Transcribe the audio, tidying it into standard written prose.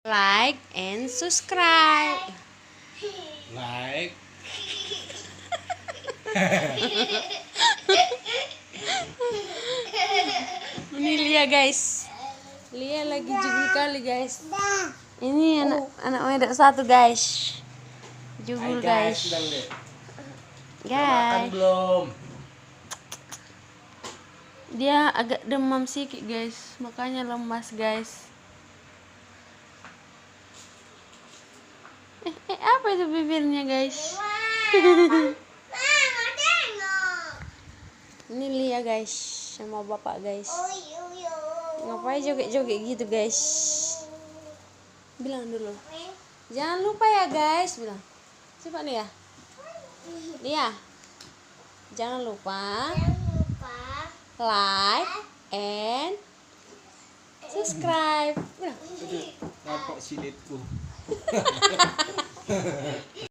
Like and subscribe. Like. Ini Lia guys. Lia lagi jugul kali guys. Ini anak medok satu guys. Jugul guys. Makan Guys. belum? Dia agak demam sedikit guys, makanya lemas guys. Apa itu bibirnya guys? Ini Lia guys sama bapak guys. Ngapain joget-joget gitu guys? Bilang dulu. Jangan lupa ya guys, bilang. Coba nih ya. Lia. Jangan lupa like and subscribe. Bilang. Nampak silitku.